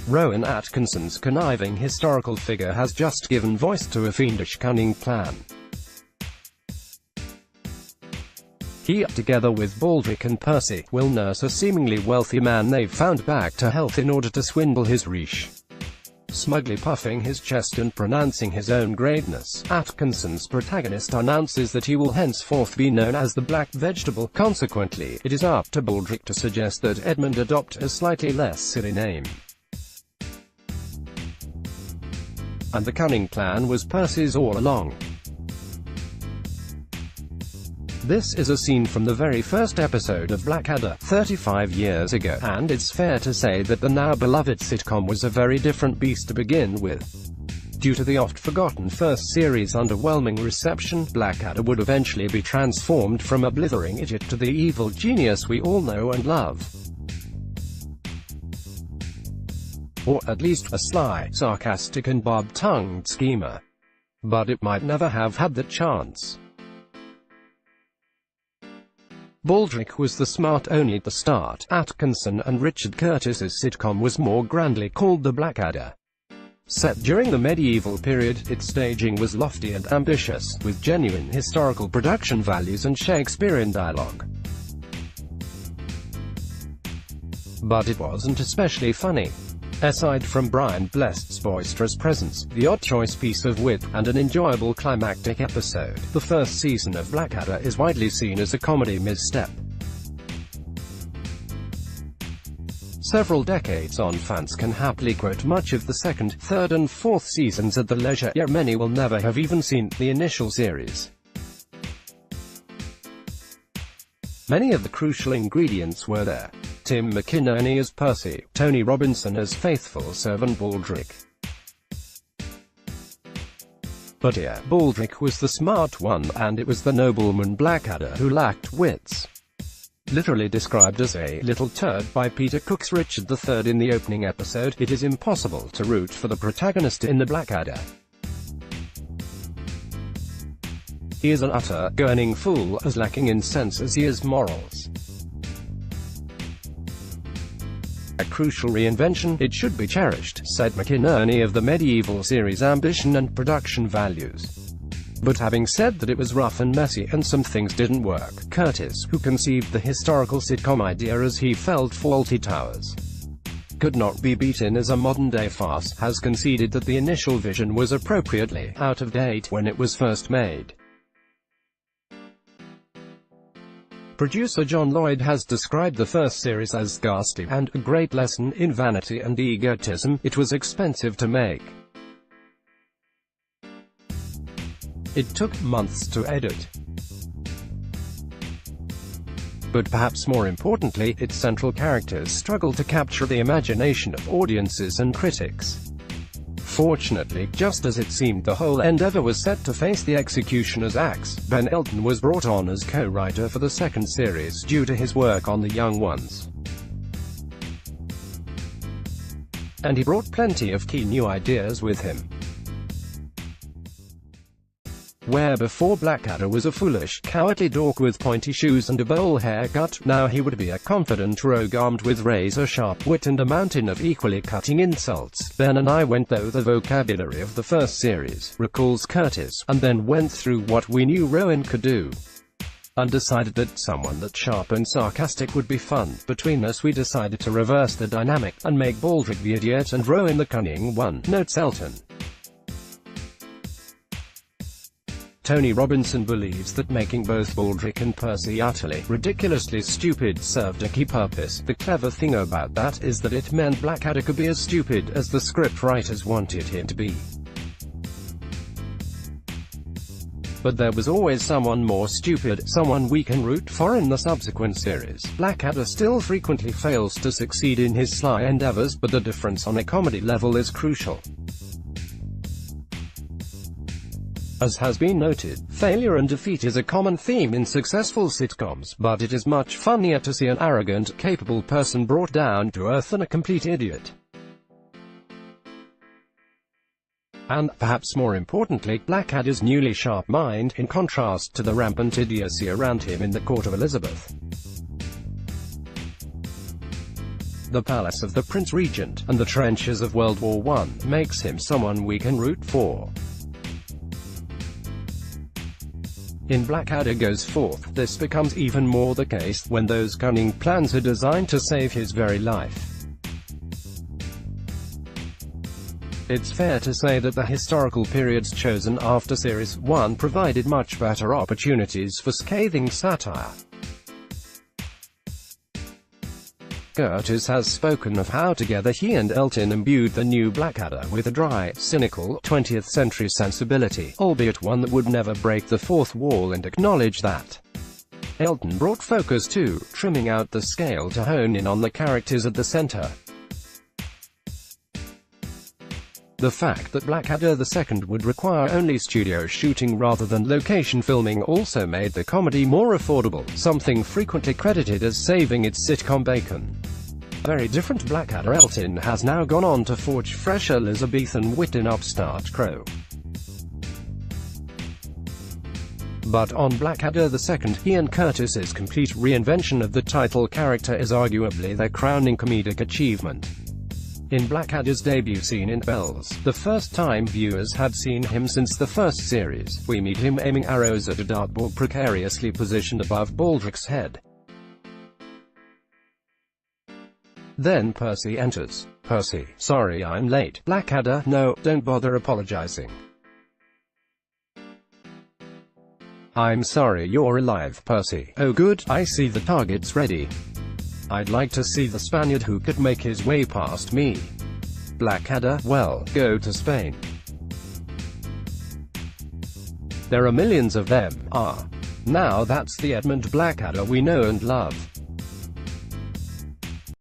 Rowan Atkinson's conniving historical figure has just given voice to a fiendish cunning plan. He, together with Baldrick and Percy, will nurse a seemingly wealthy man they've found back to health in order to swindle his riche. Smugly puffing his chest and pronouncing his own greatness, Atkinson's protagonist announces that he will henceforth be known as the Black Vegetable. Consequently, it is up to Baldrick to suggest that Edmund adopt a slightly less silly name. And the cunning plan was Percy's all along. This is a scene from the very first episode of Blackadder, 35 years ago, and it's fair to say that the now-beloved sitcom was a very different beast to begin with. Due to the oft-forgotten first series' underwhelming reception, Blackadder would eventually be transformed from a blithering idiot to the evil genius we all know and love. Or at least a sly, sarcastic and barb-tongued schemer. But it might never have had the chance. Baldrick was the smart only at the start. Atkinson and Richard Curtis's sitcom was more grandly called The Blackadder. Set during the medieval period, its staging was lofty and ambitious, with genuine historical production values and Shakespearean dialogue. But it wasn't especially funny. Aside from Brian Blessed's boisterous presence, the odd choice piece of wit, and an enjoyable climactic episode, the first season of Blackadder is widely seen as a comedy misstep. Several decades on, fans can happily quote much of the second, third and fourth seasons at their leisure, yet many will never have even seen the initial series. Many of the crucial ingredients were there. Tim McInerney as Percy, Tony Robinson as faithful servant Baldrick. But here, Baldrick was the smart one, and it was the nobleman Blackadder who lacked wits. Literally described as a little turd by Peter Cook's Richard III in the opening episode, it is impossible to root for the protagonist in the Blackadder. He is an utter, gurning fool, as lacking in sense as he is morals. A crucial reinvention, it should be cherished, said McInerney of the medieval series' ambition and production values. But having said that it was rough and messy and some things didn't work, Curtis, who conceived the historical sitcom idea as he felt Fawlty Towers could not be beaten as a modern-day farce, has conceded that the initial vision was appropriately out of date when it was first made. Producer John Lloyd has described the first series as ghastly, and a great lesson in vanity and egotism. It was expensive to make. It took months to edit. But perhaps more importantly, its central characters struggled to capture the imagination of audiences and critics. Fortunately, just as it seemed the whole endeavor was set to face the executioner's axe, Ben Elton was brought on as co-writer for the second series due to his work on The Young Ones. And he brought plenty of key new ideas with him. Where before Blackadder was a foolish, cowardly dork with pointy shoes and a bowl haircut, now he would be a confident rogue armed with razor-sharp wit and a mountain of equally cutting insults. Ben and I went through the vocabulary of the first series, recalls Curtis, and then went through what we knew Rowan could do, and decided that someone that sharp and sarcastic would be fun. Between us we decided to reverse the dynamic, and make Baldrick the idiot and Rowan the cunning one, notes Elton. Tony Robinson believes that making both Baldrick and Percy utterly, ridiculously stupid served a key purpose. The clever thing about that is that it meant Blackadder could be as stupid as the scriptwriters wanted him to be. But there was always someone more stupid, someone we can root for in the subsequent series. Blackadder still frequently fails to succeed in his sly endeavors, but the difference on a comedy level is crucial. As has been noted, failure and defeat is a common theme in successful sitcoms, but it is much funnier to see an arrogant, capable person brought down to earth than a complete idiot. And, perhaps more importantly, Blackadder's newly sharp mind, in contrast to the rampant idiocy around him in the court of Elizabeth. the palace of the Prince Regent, and the trenches of World War I, makes him someone we can root for. In Blackadder Goes Forth, this becomes even more the case, when those cunning plans are designed to save his very life. It's fair to say that the historical periods chosen after Series 1 provided much better opportunities for scathing satire. Curtis has spoken of how together he and Elton imbued the new Blackadder with a dry, cynical, 20th-century sensibility, albeit one that would never break the fourth wall, and acknowledge that Elton brought focus to trimming out the scale to hone in on the characters at the center. The fact that Blackadder II would require only studio shooting rather than location filming also made the comedy more affordable, something frequently credited as saving its sitcom bacon. A very different Blackadder Elton has now gone on to forge fresh Elizabethan wit in Upstart Crow. But on Blackadder II, he and Curtis's complete reinvention of the title character is arguably their crowning comedic achievement. In Blackadder's debut scene in Bells, the first time viewers had seen him since the first series, we meet him aiming arrows at a dartboard precariously positioned above Baldric's head. Then Percy enters. Percy, sorry I'm late. Blackadder, no, don't bother apologizing. I'm sorry you're alive, Percy. Oh good, I see the target's ready. I'd like to see the Spaniard who could make his way past me. Blackadder, well, go to Spain. There are millions of them. Now that's the Edmund Blackadder we know and love.